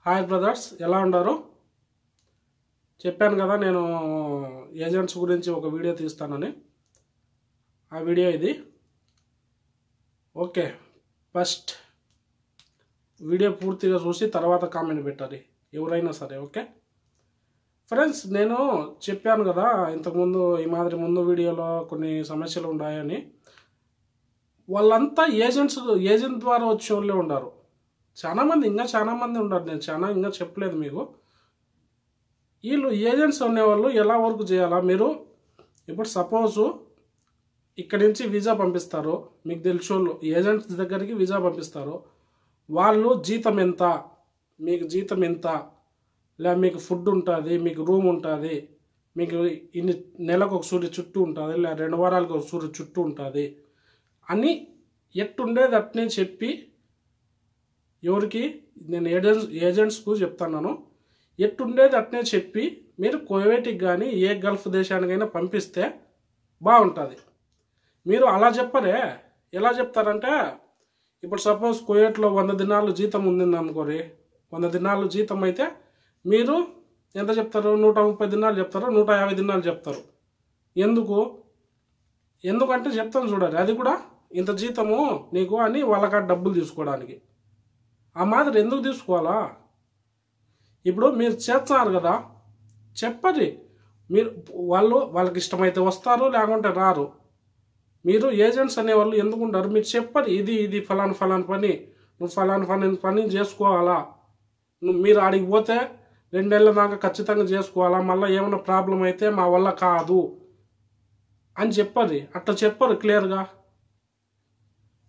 Hi brothers, ఎలా ఉన్నారు? చెప్పాను కదా నేను ఏజెంట్స్ గురించి ఒక వీడియో తీస్తానని. ఆ వీడియో ఇది. ఓకే, ఫస్ట్ వీడియో పూర్తిగా చూసి తర్వాత కామెంట్ పెట్టాలి ఎవరైనా సరే. ఓకే ఫ్రెండ్స్, నేను చెప్పాను కదా ఇంతకుముందు ఈ మాదిరి ముందు వీడియోలో కొన్ని సమస్యలు ఉన్నాయని. వాళ్ళంతా ఏజెంట్ ద్వారా వచ్చే వాళ్ళే ఉన్నారు. చాలామంది ఉన్నారు. నేను ఇంకా చెప్పలేదు మీకు. వీళ్ళు ఏజెంట్స్ అనేవాళ్ళు ఎలా వర్క్ చేయాలా? మీరు ఇప్పుడు సపోజు ఇక్కడి నుంచి వీసా పంపిస్తారు, మీకు తెలిసి వాళ్ళు ఏజెంట్స్ దగ్గరికి వీసా పంపిస్తారు. వాళ్ళు జీతం ఎంత, మీకు జీతం ఎంత, లేదా మీకు ఫుడ్ ఉంటుంది, మీకు రూమ్ ఉంటుంది, మీకు ఇన్ని నెలకు ఒక సూర్య చుట్టూ ఉంటుంది, లేదా 2 వారాలకు ఒక సూర్య చుట్టూ ఉంటుంది అని ఎట్టుండేది అట్నే చెప్పి, ఎవరికి నేను ఏజెంట్స్కు చెప్తున్నాను, ఎట్టుండేది అట్నే చెప్పి మీరు కువైట్కి కానీ ఏ గల్ఫ్ దేశానికైనా పంపిస్తే బాగుంటుంది. మీరు అలా చెప్పరే. ఎలా చెప్తారంటే, ఇప్పుడు సపోజ్ కువైట్లో 100 దినాలు జీతం ఉండింది అనుకోరి. 100 దినాలు జీతం అయితే మీరు ఎంత చెప్తారు? 130 దినాలు చెప్తారు, 150 దినాలు చెప్తారు. ఎందుకంటే చెప్తాను చూడాలి, అది కూడా ఇంత జీతము నీకు అని వాళ్ళకి డబ్బులు తీసుకోవడానికి. ఆ మాదిరి ఎందుకు తీసుకోవాలా? ఇప్పుడు మీరు చేస్తున్నారు కదా, చెప్పండి. మీరు వాళ్ళకి ఇష్టమైతే వస్తారు, లేకుంటే రారు. మీరు ఏజెంట్స్ అనేవాళ్ళు ఎందుకు ఉంటారు? మీరు చెప్పండి, ఇది ఫలానా పని, నువ్వు ఫలానా పని చేసుకోవాలా, మీరు ఆడికి పోతే 2 నెలల దాకా ఖచ్చితంగా చేసుకోవాలా, మళ్ళీ ఏమైనా ప్రాబ్లం అయితే మా వల్ల కాదు అని చెప్పండి. అట్లా చెప్పరు క్లియర్గా.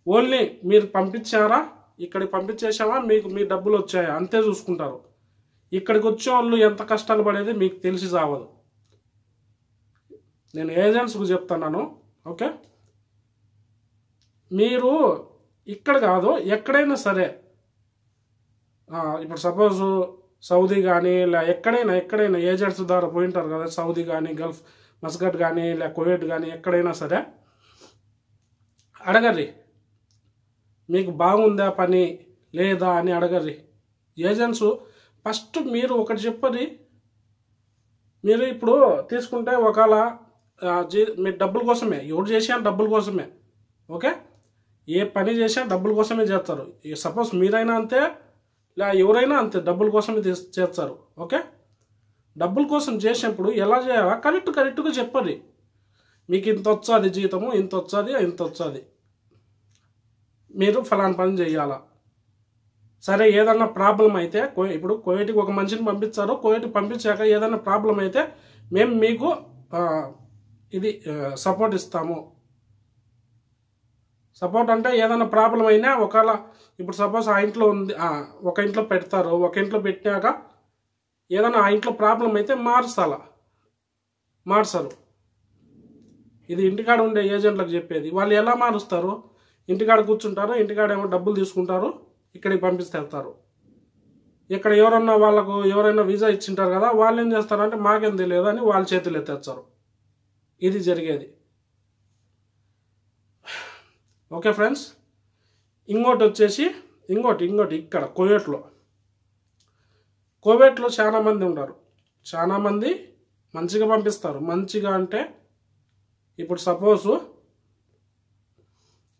ఓన్లీ మీరు పంపించారా, ఇక్కడికి పంపించేసామా, మీ డబ్బులు వచ్చాయా అంతే చూసుకుంటారు. ఇక్కడికి వచ్చే వాళ్ళు ఎంత కష్టాలు పడేది మీకు తెలిసి చావదు. నేను ఏజెంట్స్కు చెప్తున్నాను. ఓకే, మీరు ఇక్కడ కాదు ఎక్కడైనా సరే, ఇప్పుడు సపోజ్ సౌదీ కానీ ఇలా ఎక్కడైనా ఏజెంట్స్ ద్వారా పోయింటారు కదా, సౌదీ కానీ గల్ఫ్ మస్కట్ కానీ ఇలా కువైట్ కానీ ఎక్కడైనా సరే అడగర్రి, మీకు బాగుందా పని లేదా అని అడగర్రి. ఏజెంట్స్ ఫస్ట్ మీరు ఒకటి చెప్పది. మీరు ఇప్పుడు తీసుకుంటే ఒకవేళ మీ డబ్బుల కోసమే, ఎవరు చేసినా డబ్బుల కోసమే. ఓకే, ఏ పని చేసినా డబ్బుల కోసమే చేస్తారు. సపోజ్ మీరైనా అంతే, లే ఎవరైనా అంతే, డబ్బుల కోసమే చేస్తారు. ఓకే, డబ్బుల కోసం చేసినప్పుడు ఎలా చేయాలా కరెక్ట్గా చెప్పండి. మీకు ఇంత వచ్చాది జీతము, ఇంత వచ్చాది, మీరు ఫలానా పని చేయాలా. సరే, ఏదన్నా ప్రాబ్లం అయితే ఇప్పుడు కువైట్కి ఒక మనిషిని పంపించారు, కువైట్కి పంపించాక ఏదైనా ప్రాబ్లం అయితే మేము మీకు సపోర్ట్ ఇస్తాము. సపోర్ట్ అంటే ఏదైనా ప్రాబ్లం అయినా ఒకవేళ ఇప్పుడు సపోజ్ ఆ ఇంట్లో ఉంది, ఒక ఇంట్లో పెడతారు, ఒక ఇంట్లో పెట్టాక ఏదైనా ఆ ఇంట్లో ప్రాబ్లం అయితే మార్చరు. ఇది ఇంటికాడ ఉండే ఏజెంట్లకు చెప్పేది. వాళ్ళు ఎలా మారుస్తారు? ఇంటికాడ కూర్చుంటారు, ఇంటికాడ ఏమో డబ్బులు తీసుకుంటారు, ఇక్కడికి పంపిస్తారు. ఇక్కడ ఎవరైనా వీసా ఇచ్చింటారు కదా, వాళ్ళు ఏం చేస్తారంటే మాకేం తెలియదు అని వాళ్ళ చేతులు ఎత్తేస్తారు. ఇది జరిగేది. ఓకే ఫ్రెండ్స్, ఇంకోటి వచ్చేసి ఇక్కడ కువైట్లో చాలామంది ఉంటారు. చాలామంది మంచిగా పంపిస్తారు. మంచిగా అంటే ఇప్పుడు సపోజు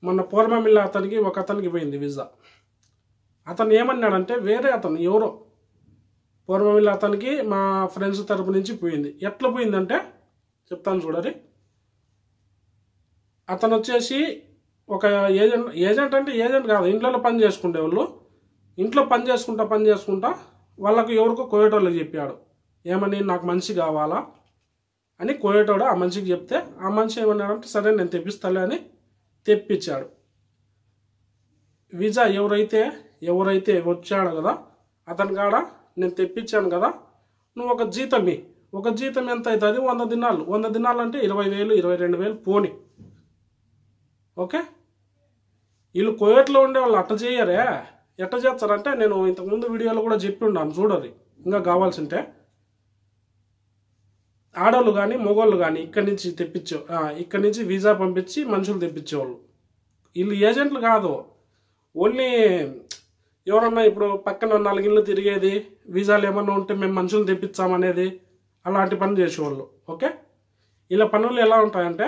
మొన్న పూర్వమిల్ల ఒక అతనికి పోయింది వీసా. అతను ఏమన్నాడంటే, వేరే అతను ఎవరో పూర్వమిల్ల అతనికి మా ఫ్రెండ్స్ తరపు నుంచి పోయింది. ఎట్లా పోయిందంటే చెప్తాను చూడరి. అతను వచ్చేసి ఒక ఏజెంట్ అంటే ఏజెంట్ కాదు, ఇంట్లో పని చేసుకుంటే వాళ్ళు. ఇంట్లో పని చేసుకుంటా వాళ్ళకు ఎవరికో కోయేటోళ్ళకి చెప్పాడు, ఏమని, నాకు మనిషి కావాలా అని. కోయేటోడు ఆ మనిషికి చెప్తే ఆ మనిషి ఏమన్నాడంటే, సరే నేను తెప్పిస్తాలే అని తెప్పించాడు. వీసా ఎవరైతే వచ్చాడు కదా అతని కాడ, నేను తెప్పించాను కదా, నువ్వు ఒక జీతం ఎంత అవుతుంది? 100 దినాలు అంటే 20,000 22,000 పోని. ఓకే, వీళ్ళు కువైట్లో ఉండే వాళ్ళు అట్ట చేయరే. ఎట్ట చేస్తారంటే, నేను ఇంతకుముందు వీడియోలో కూడా చెప్పి ఉన్నాను చూడరు. ఇంకా కావాల్సింటే ఆడవాళ్ళు కానీ మగవాళ్ళు కానీ ఇక్కడి నుంచి వీసా పంపించి మనుషులు తెప్పించేవాళ్ళు. వీళ్ళు ఏజెంట్లు కాదు, ఓన్లీ ఎవరన్నా ఇప్పుడు పక్కన 4 ఇళ్ళు తిరిగేది, వీసాలు ఏమన్నా ఉంటే మేము మనుషులు తెప్పించామనేది అలాంటి పని చేసేవాళ్ళు. ఓకే, ఇలా పనులు ఎలా ఉంటాయంటే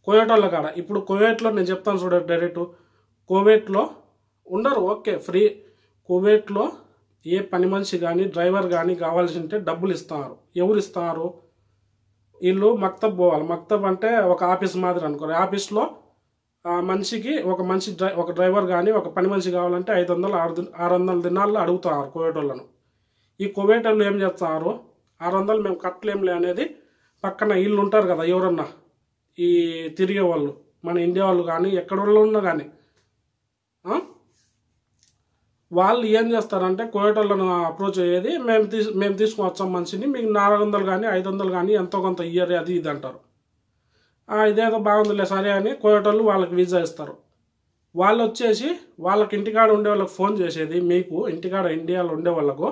కువైట్ కాడ, ఇప్పుడు కువైట్లో నేను చెప్తాను చూడండి డైరెక్ట్, కువైట్లో ఉండరు. Okay, free. కువైట్లో ఏ పని మనిషి కానీ డ్రైవర్ కానీ కావాల్సి ఉంటే డబ్బులు ఇస్తున్నారు. ఎవరు ఇస్తున్నారు? వీళ్ళు మక్తబ్ పోవాలి. మక్తబ్ అంటే ఒక ఆఫీస్ మాదిరి అనుకోరు. ఆఫీస్లో మనిషికి ఒక డ్రైవర్ కానీ ఒక పని మనిషి కావాలంటే 500 600 దినాల్లో అడుగుతున్నారు కువైట్ వాళ్ళను. ఈ కువైట్ వాళ్ళు ఏం చేస్తున్నారు, 600 మేము కట్టలేంలే అనేది పక్కన వీళ్ళు ఉంటారు కదా, ఎవరన్నా ఈ తిరిగే వాళ్ళు, మన ఇండియా వాళ్ళు కానీ ఎక్కడ వాళ్ళు ఉన్నా కానీ వాళ్ళు ఏం చేస్తారంటే కువైట్ వాళ్ళను అప్రోచ్ అయ్యేది, మేము తీసుకుని వచ్చాం మనిషిని, మీకు 400 కానీ 500 కానీ ఎంతో కొంత ఇయ్యరు, అది ఇది అంటారు. ఇదేదో బాగుందిలే సరే అని కువైట్ వాళ్ళు వాళ్ళకి వీసా ఇస్తారు. వాళ్ళు వచ్చేసి వాళ్ళకి ఇంటికాడ ఉండే వాళ్ళకి ఫోన్ చేసేది, మీకు ఇంటికాడ ఇండియాలో ఉండే వాళ్ళకు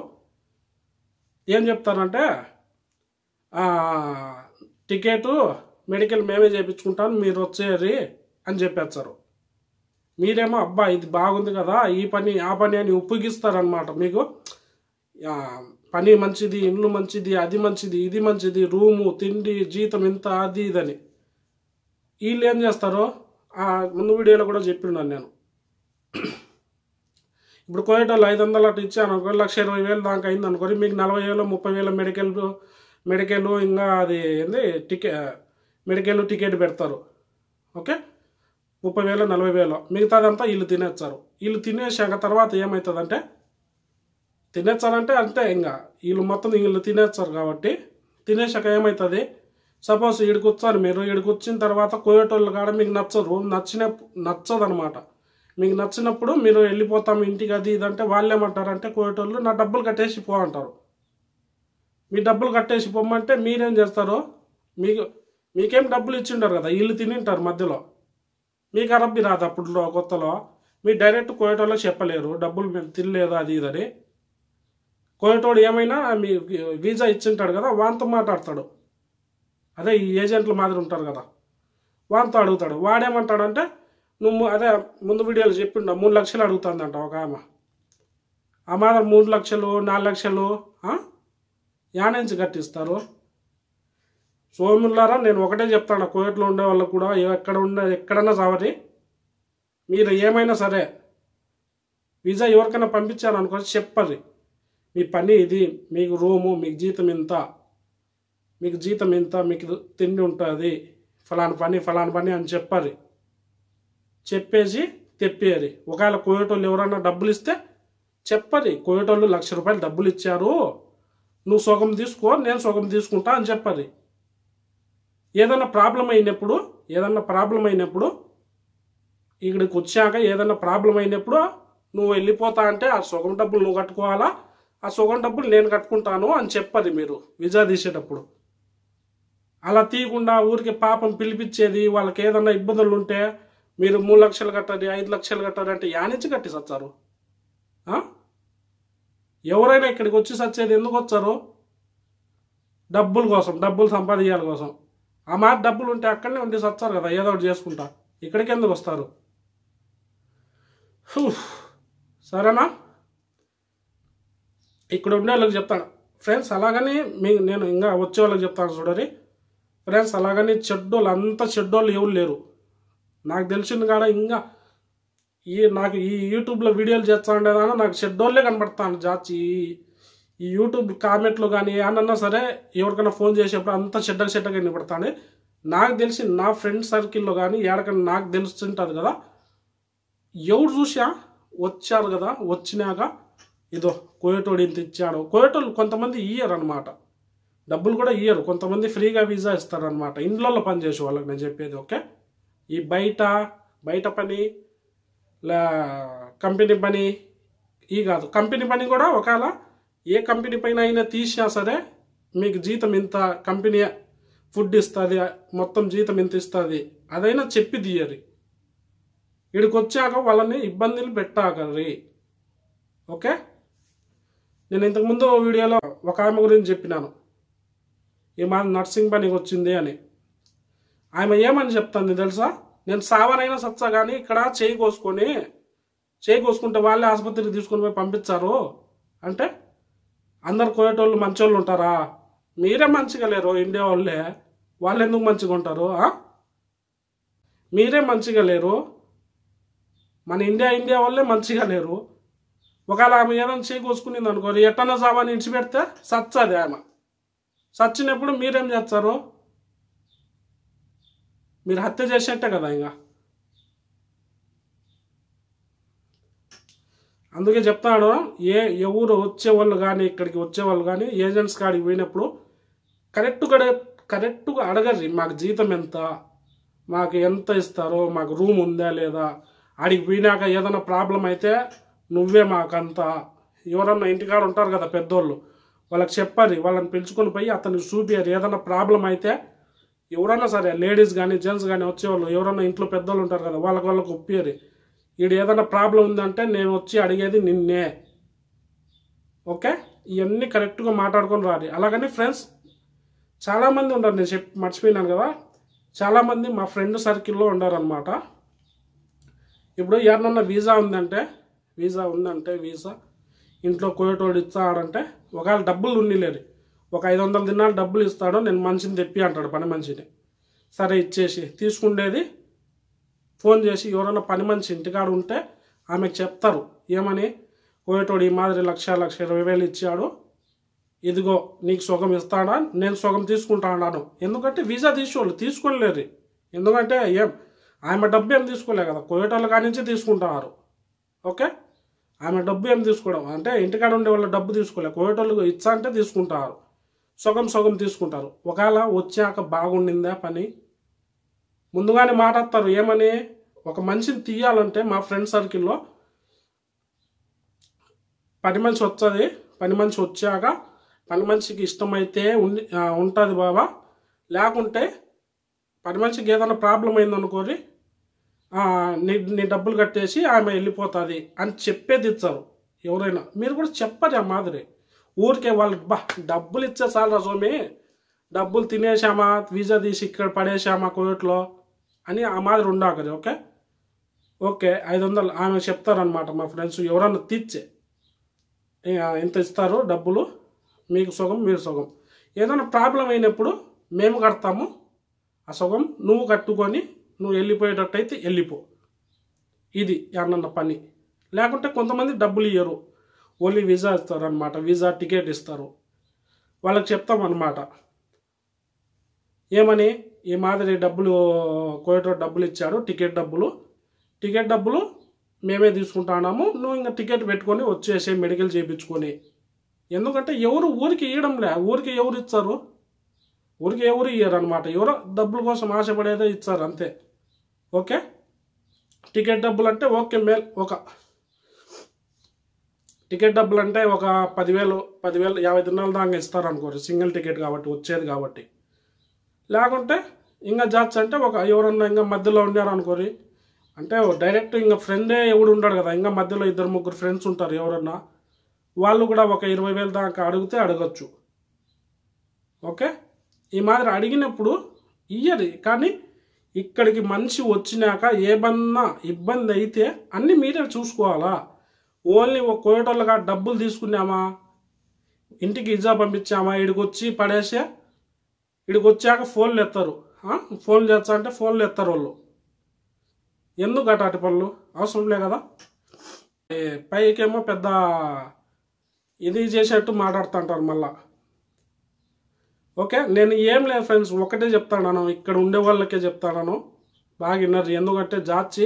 ఏం చెప్తారంటే టికెటు మెడికల్ మేమే చేయించుకుంటాను, మీరు వచ్చేరి అని చెప్పేస్తారు. మీరేమో అబ్బా ఇది బాగుంది కదా, ఈ పని ఆ పని అని ఉప్పగిస్తారనమాట. మీకు పని మంచిది, ఇల్లు మంచిది, అది మంచిది, ఇది మంచిది, రూము, తిండి, జీతం ఇంత, అది ఇదని. వీళ్ళు ఏం చేస్తారో ముందు వీడియోలో కూడా చెప్పిన్నాను నేను. ఇప్పుడు కువైట్ వాళ్ళు 500 అటు ఇచ్చాను అనుకో, 1,20,000 దాకా అయింది అనుకోని, మీకు 40,000 30,000 మెడికల్ ఇంకా అది ఏంది మెడికల్ టికెట్ పెడతారు. ఓకే, 30,000 40,000 మిగతాదంతా వీళ్ళు తినేస్తారు. వీళ్ళు తినేసాక తర్వాత ఏమవుతుందంటే, తినేస్తారంటే అంతే, ఇంకా వీళ్ళు మొత్తం వీళ్ళు తినేస్తారు. కాబట్టి తినేసాక ఏమవుతుంది, సపోజ్ ఈడికి వచ్చారు మీరు, ఈడికి వచ్చిన తర్వాత కువైట్ వాళ్ళు కాడ మీకు నచ్చదనమాట. మీకు నచ్చినప్పుడు మీరు వెళ్ళిపోతాం ఇంటికి, అది ఇదంటే వాళ్ళు ఏమంటారంటే కువైట్ వాళ్ళు నా డబ్బులు కట్టేసి పో అంటారు. మీ డబ్బులు కట్టేసి పోమంటే మీరేం చేస్తారు, మీకేం డబ్బులు ఇచ్చింటారు కదా, వీళ్ళు తినింటారు మధ్యలో. మీకు అరబ్బీ రాదు అప్పుడు కొత్తలో, మీరు డైరెక్ట్ కువైట్ వాళ్ళకి చెప్పలేరు డబ్బులు మేము తినలేదు అది ఇదని. కువైట్ వాడు ఏమైనా మీ వీసా ఇచ్చింటాడు కదా, వాంతో మాట్లాడతాడు. అదే ఈ ఏజెంట్ల మాదిరి ఉంటారు కదా, వాంతో అడుగుతాడు. వాడేమంటాడంటే నువ్వు అదే ముందు వీడియోలు చెప్పిండ 3 లక్షలు అడుగుతుందంట ఒక ఆమె. ఆ మాదిరి 3 లక్షలు 4 లక్షలు యానించి కట్టిస్తారు. సోములారా నేను ఒకటే చెప్తాను, కువైట్లో ఉండే వాళ్ళకు కూడా ఎక్కడన్నా సవరి, మీరు ఏమైనా సరే వీసా ఎవరికైనా పంపించారు అనుకో చెప్పరు, మీ పని ఇది, మీకు రూము, మీకు జీతం ఇంత, మీకు తిండి ఉంటుంది, ఫలానా పని అని చెప్పారు. చెప్పేసి తెప్పేయాలి. ఒకవేళ కువైట్ వాళ్ళు ఎవరైనా డబ్బులు ఇస్తే చెప్పరు, కువైట్ వాళ్ళు ₹1,00,000 డబ్బులు ఇచ్చారు, నువ్వు సగం తీసుకో నేను సగం తీసుకుంటా అని చెప్పారు. ఏదన్నా ప్రాబ్లం అయినప్పుడు ఇక్కడికి వచ్చాక ఏదన్నా ప్రాబ్లం అయినప్పుడు నువ్వు వెళ్ళిపోతా అంటే ఆ సగం డబ్బులు నువ్వు కట్టుకోవాలా, ఆ సగం డబ్బులు నేను కట్టుకుంటాను అని చెప్పాలి మీరు వీసా తీసేటప్పుడు. అలా తీయకుండా ఊరికి పాపం పిలిపించేది, వాళ్ళకి ఏదన్నా ఇబ్బందులు ఉంటే మీరు 3 లక్షలు కట్టాలి 5 లక్షలు కట్టాలి అంటే యానించి కట్టి సచ్చారు. ఎవరైనా ఇక్కడికి వచ్చి సచ్చేది ఎందుకు వచ్చారు, డబ్బుల కోసం, డబ్బులు సంపాదించాలి కోసం. ఆ మాట డబ్బులు ఉంటే అక్కడనే ఉండి సచ్చారు కదా, ఏదో ఒకటి చేసుకుంటా. ఇక్కడికి ఎందుకు వస్తారు? సరేనా, ఇక్కడ ఉండే వాళ్ళకి చెప్తాను ఫ్రెండ్స్. అలాగని నేను ఇంకా వచ్చే వాళ్ళకి చెప్తాను చూడరి ఫ్రెండ్స్. అలాగని చెడ్డోళ్ళు ఎవరు లేరు. నాకు తెలిసింది కాడ ఇంకా నాకు ఈ యూట్యూబ్లో వీడియోలు చేస్తా ఉండేదానా నాకు చెడ్డోళ్ళే కనబడతాను జాచి. ఈ యూట్యూబ్ కామెంట్లు కానీ ఏమన్నా సరే ఎవరికైనా ఫోన్ చేసేప్పుడు అంతా చెడ్డగా కనబడతాను. నాకు తెలిసి నా ఫ్రెండ్ సర్కిల్లో కానీ ఎక్కడికైనా నాకు తెలుస్తుంటుంది కదా, ఎవరు చూసా వచ్చారు కదా, వచ్చినాక ఇదో కువైటోడు ఇంత ఇచ్చాడు. కువైటోళ్ళు కొంతమంది ఇయ్యరు అనమాట, డబ్బులు కూడా ఇయ్యరు. కొంతమంది ఫ్రీగా వీసా ఇస్తారనమాట, ఇండ్లలో పని చేసే వాళ్ళకి నేను చెప్పేది. ఓకే, ఈ బయట పని కంపెనీ పని కాదు. కంపెనీ పని కూడా ఒకవేళ ఏ కంపెనీ పైన అయినా తీసినా సరే మీకు జీతం ఇంత, కంపెనీ ఫుడ్ ఇస్తుంది, మొత్తం జీతం ఇంత ఇస్తుంది, అదైనా చెప్పి తీయరు. ఇక్కడికి వచ్చాక వాళ్ళని ఇబ్బందులు పెట్టాకరి. ఓకే, నేను ఇంతకుముందు వీడియోలో ఒక ఆమె గురించి చెప్పినాను, ఈ మా నర్సింగ్ పనికి వచ్చింది అని. ఆమె ఏమని చెప్తుంది తెలుసా, నేను సావనైనా సచ్చా కానీ ఇక్కడ చేయి కోసుకొని చేయి కోసుకుంటే వాళ్ళే ఆసుపత్రికి తీసుకొని పోయి పంపించారు అంటే అందరు కోయేటోళ్ళు మంచోళ్ళు ఉంటారా? మీరే మంచిగా లేరు ఇండియా వాళ్ళే, వాళ్ళు ఎందుకు మంచిగా ఉంటారు? మీరే మంచిగా లేరు, మన ఇండియా వాళ్ళే మంచిగా లేరు. ఒకవేళ ఆమె ఏదైనా చేయి కోసుకునింది అనుకోరు, ఎట్టన్నా సామాన్ ఇడిచిపెడితే సచ్చది ఆమె. సచ్చినప్పుడు మీరేం చేస్తారు? మీరు హత్య చేసేట్టే కదా. ఇంకా అందుకే చెప్తాను, ఎవరు వచ్చేవాళ్ళు కానీ ఇక్కడికి వచ్చేవాళ్ళు కానీ ఏజెంట్స్ కాడికి పోయినప్పుడు కరెక్ట్గా అడగర్రి, మాకు జీతం ఎంత, మాకు ఎంత ఇస్తారో, మాకు రూమ్ ఉందా లేదా. ఆడికి పోయినాక ఏదైనా ప్రాబ్లం అయితే నువ్వే మాకంతా. ఎవరన్నా ఇంటికాడ ఉంటారు కదా పెద్దోళ్ళు, వాళ్ళకి చెప్పాలి, వాళ్ళని పిలుచుకొని పోయి అతనికి చూపియారు. ఏదైనా ప్రాబ్లం అయితే ఎవరైనా సరే, లేడీస్ కానీ జెంట్స్ కానీ వచ్చేవాళ్ళు ఎవరన్నా ఇంట్లో పెద్దోళ్ళు ఉంటారు కదా, వాళ్ళకి ఒప్పియారు. ఈడు ఏదైనా ప్రాబ్లం ఉందంటే నేను వచ్చి అడిగేది నిన్నే. ఓకే, ఇవన్నీ కరెక్ట్గా మాట్లాడుకొని రాలి. అలాగని ఫ్రెండ్స్ చాలామంది ఉన్నారు, నేను మర్చిపోయినాను కదా, చాలామంది మా ఫ్రెండ్ సర్కిల్లో ఉండారనమాట. ఇప్పుడు ఎవరినన్నా వీసా ఉందంటే వీసా ఇంట్లో కోయేటోడు ఇస్తాడంటే ఒకవేళ డబ్బులు ఉన్నిలేరు, ఒక 500 దినాలు డబ్బులు ఇస్తాడు, నేను మనిషిని తెప్పి అంటాడు, పని మనిషిని. సరే ఇచ్చేసి తీసుకుండేది ఫోన్ చేసి ఎవరైనా పని మనిషి ఇంటికాడు ఉంటే ఆమెకు చెప్తారు, ఏమని, కోయేటోడు ఈ మాదిరి 1,20,000 ఇచ్చాడు, ఇదిగో నీకు సుఖం ఇస్తాడా, నేను సుఖం తీసుకుంటాను. ఎందుకంటే వీసా తీసుకోవాలి, తీసుకోలేరు. ఎందుకంటే ఆమె డబ్బు ఏం తీసుకోలే కదా, కోయేటోళ్ళ కాడి నుంచి తీసుకుంటున్నారు. ఓకే, ఆమె డబ్బు ఏం తీసుకోవడం అంటే ఇంటికాడ ఉండే వాళ్ళ డబ్బు తీసుకోలే, కోయేటోళ్ళు ఇచ్చా అంటే తీసుకుంటారు, సుఖం తీసుకుంటారు. ఒకవేళ వచ్చాక బాగుండిందా పని ముందుగానే మాట్లాడతారు. ఏమని, ఒక మనిషిని తీయాలంటే మా ఫ్రెండ్ సర్కిల్లో పని మనిషి వస్తుంది, పని మనిషి వచ్చాక పని మనిషికి ఇష్టమైతే ఉంటుంది బాబా, లేకుంటే పని మనిషికి ఏదైనా ప్రాబ్లం అయిందనుకోరి నీ డబ్బులు కట్టేసి ఆమె వెళ్ళిపోతుంది అని చెప్పేది ఇచ్చారు. ఎవరైనా మీరు కూడా చెప్పరు ఆ మాదిరి. ఊరికే వాళ్ళు డబ్బులు ఇచ్చే చాలా సోమి, డబ్బులు తినేసామా, వీసా తీసి ఇక్కడ పడేసామా కోవిడ్లో అని ఆ మాదిరి ఉండాకది. ఓకే 500 ఆమె చెప్తారనమాట మా ఫ్రెండ్స్, ఎవరన్నా తీర్చే ఎంత ఇస్తారు డబ్బులు, మీకు సుఖం మీరు సుఖం. ఏదైనా ప్రాబ్లం అయినప్పుడు మేము కడతాము, ఆ సుఖం నువ్వు కట్టుకొని నువ్వు వెళ్ళిపోయేటట్టయితే వెళ్ళిపో. ఇది అన్న పని. లేకుంటే కొంతమంది డబ్బులు ఇయ్యరు, ఓన్లీ వీసా ఇస్తారు అనమాట, వీసా టికెట్ ఇస్తారు. వాళ్ళకి చెప్తామన్నమాట, ఏమని, ఈ మాదిరి డబ్బులు కోయేటోడు డబ్బులు ఇచ్చాడు, టికెట్ డబ్బులు మేమే తీసుకుంటున్నాము, నువ్వు ఇంకా టికెట్ పెట్టుకొని వచ్చేసే మెడికల్ చేయించుకొని. ఎందుకంటే ఎవరు ఊరికి ఇవ్వడంలే, ఊరికి ఎవరు ఇచ్చారు, ఊరికి ఎవరు ఇయ్యరు అనమాట, ఎవరో డబ్బుల కోసం ఆశపడేదే ఇచ్చారు అంతే. ఓకే, టికెట్ డబ్బులు అంటే ఓకే టికెట్ డబ్బులు అంటే ఒక 10,000 50 దినాల దాకా ఇస్తారు అనుకోరు, సింగిల్ టికెట్ కాబట్టి వచ్చేది కాబట్టి. లేకుంటే ఇంకా జాబ్స్ అంటే ఎవరన్నా ఇంకా మధ్యలో ఉన్నారు అనుకోరి, అంటే డైరెక్ట్ ఇంకా ఫ్రెండే ఎవడు ఉంటాడు కదా, ఇంకా మధ్యలో 2-3 ఫ్రెండ్స్ ఉంటారు ఎవరన్నా, వాళ్ళు కూడా ఒక 20,000 దాకా అడిగితే అడగచ్చు. ఓకే, ఈ మాదిరి అడిగినప్పుడు ఇయ్యరు. కానీ ఇక్కడికి మనిషి వచ్చినాక ఏమన్నా ఇబ్బంది అయితే అన్నీ మీరే చూసుకోవాలా. ఓన్లీ ఒక కోయేటోళ్ళగా డబ్బులు తీసుకున్నామా, ఇంటికి ఇజా పంపించామా, ఇడికి వచ్చి పడేసే, ఇడికి వచ్చాక ఫోన్లు ఎత్తారు, ఫోన్లు చేస్తా అంటే ఫోన్లు ఎత్తారు వాళ్ళు. ఎందుకు అటు పనులు అవసరం లే కదా. పైకేమో పెద్ద ఇది చేసేట్టు మాట్లాడుతుంటారు మళ్ళా. ఓకే, నేను ఏం లేదు ఫ్రెండ్స్, ఒకటే చెప్తాను, ఇక్కడ ఉండే వాళ్ళకే చెప్తాను, బాగా విన్నారు. ఎందుకంటే జాచి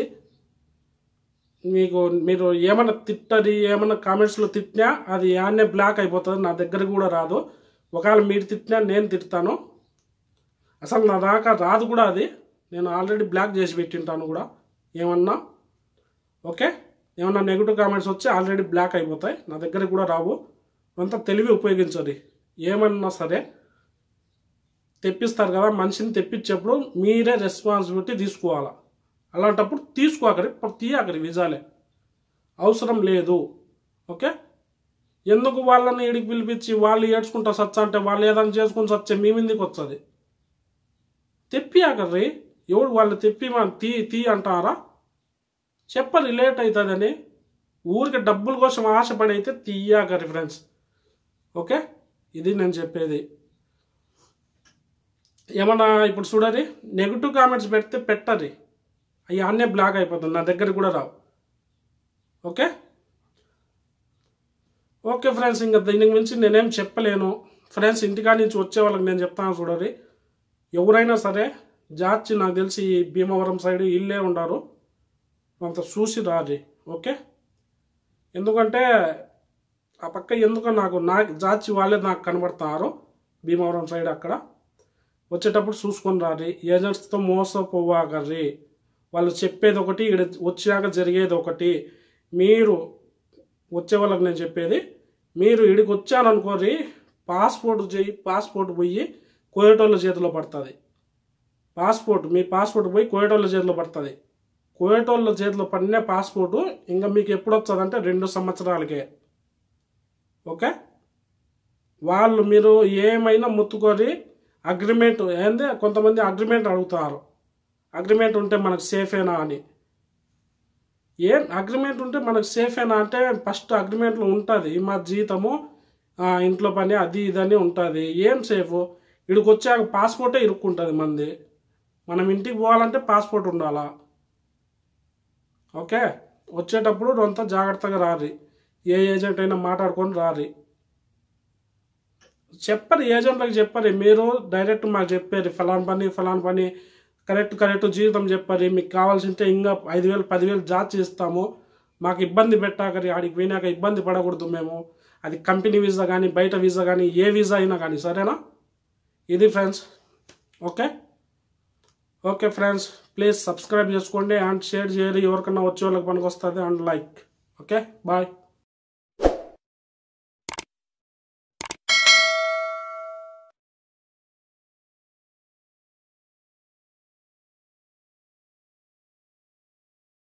మీరు ఏమైనా తిట్టది, ఏమైనా కామెంట్స్లో తిట్టినా అది యాన్నే బ్లాక్ అయిపోతుంది, నా దగ్గర కూడా రాదు. ఒకవేళ మీరు తిట్టినా నేను తిడతాను, అసలు నా దాకా రాదు కూడా అది, నేను ఆల్రెడీ బ్లాక్ చేసి పెట్టింటాను కూడా ఏమన్నా. ఓకే, ఏమన్నా నెగిటివ్ కామెంట్స్ వచ్చి ఆల్రెడీ బ్లాక్ అయిపోతాయి, నా దగ్గర కూడా రావు. అంతా తెలివి ఉపయోగించండి. ఏమన్నా సరే తెప్పిస్తారు కదా, మనిషిని తెప్పించేప్పుడు మీరే రెస్పాన్సిబిలిటీ తీసుకోవాలా. అలాంటప్పుడు తీయకరి వీసాలే అవసరం లేదు. ఓకే, ఎందుకు వాళ్ళని ఇడికి పిలిపించి వాళ్ళు ఏడ్చుకుంటా సచ్చా అంటే వాళ్ళు ఏదైనా చేసుకుని సచ్చే మీ మీదకి వస్తుంది. తెప్పియాకర్రి, ఎవడు వాళ్ళు తెప్పి తీ అంటారా, చెప్పరు లేట్ అవుతుందని. ఊరికి డబ్బుల కోసం ఆశపడి అయితే తీయకరి ఫ్రెండ్స్. ఓకే, ఇది నేను చెప్పేది. ఏమన్నా ఇప్పుడు చూడరి, నెగిటివ్ కామెంట్స్ పెడితే పెట్టరి, అవి అన్నీ బ్లాక్ అయిపోతుంది, నా దగ్గర కూడా రావు. ఓకే ఓకే ఫ్రెండ్స్, ఇంకా దీనికి మించి నేనేం చెప్పలేను ఫ్రెండ్స్. ఇంటికాడ నుంచి వచ్చే వాళ్ళకి నేను చెప్తాను చూడరి, ఎవరైనా సరే జాచి నాకు తెలిసి భీమవరం సైడ్ ఇల్లే ఉండారు, అంత చూసి రారి. ఓకే, ఎందుకంటే ఆ పక్క ఎందుకో నాకు జాచి వాళ్ళే నాకు కనబడుతున్నారు భీమవరం సైడ్. అక్కడ వచ్చేటప్పుడు చూసుకొని రారి, ఏజెంట్స్తో మోసపోవాగర్రి. వాళ్ళు చెప్పేది ఒకటి, ఇక్కడ వచ్చాక జరిగేది ఒకటి. మీరు వచ్చే వాళ్ళకి నేను చెప్పేది, మీరు ఇడికి వచ్చాననుకోరి, పాస్పోర్ట్ పోయి కోయటోళ్ళ చేతిలో పడుతుంది. మీ పాస్పోర్ట్ పోయి కోయటోళ్ళ చేతిలో పడుతుంది. కోయటోళ్ళ చేతిలో పడిన పాస్పోర్టు ఇంకా మీకు ఎప్పుడు వస్తుందంటే 2 సంవత్సరాలకే. ఓకే, వాళ్ళు మీరు ఏమైనా ముత్తుకొని అగ్రిమెంట్ ఏంది, కొంతమంది అగ్రిమెంట్ అడుగుతారు, అగ్రిమెంట్ ఉంటే మనకు సేఫేనా అని. ఏం అగ్రిమెంట్ ఉంటే మనకు సేఫేనా అంటే ఫస్ట్ అగ్రిమెంట్లో ఉంటుంది మా జీతము, ఇంట్లో పని, అది ఇదని ఉంటుంది. ఏం సేఫ్? ఇక్కడికి వచ్చాక పాస్పోర్టే ఇరుక్కుంటుంది మంది. మనం ఇంటికి పోవాలంటే పాస్పోర్ట్ ఉండాలా. ఓకే, వచ్చేటప్పుడు అంతా జాగ్రత్తగా రారి, ఏ ఏజెంట్ అయినా మాట్లాడుకొని రారి. చెప్పరు, ఏజెంట్లకు చెప్పరు, మీరు డైరెక్ట్ మాకు చెప్పారు ఫలాన్ పని కరెక్ట్ జీవితం చెప్పారు, మీకు కావాల్సింటే ఇంకా 5,000 10,000 జాబ్ చేస్తాము, మాకు ఇబ్బంది పెట్టాకరి, ఆడికి పోయినాక ఇబ్బంది పడకూడదు మేము. అది కంపెనీ వీసా కానీ బయట వీసా కానీ ఏ వీసా అయినా కానీ, సరేనా? ఇది friends. Okay friends, please subscribe చేసుకోండి అండ్ షేర్ చేయాలి, ఎవరికన్నా వచ్చే వాళ్ళకి పనికి వస్తుంది, అండ్ లైక్. Okay, bye.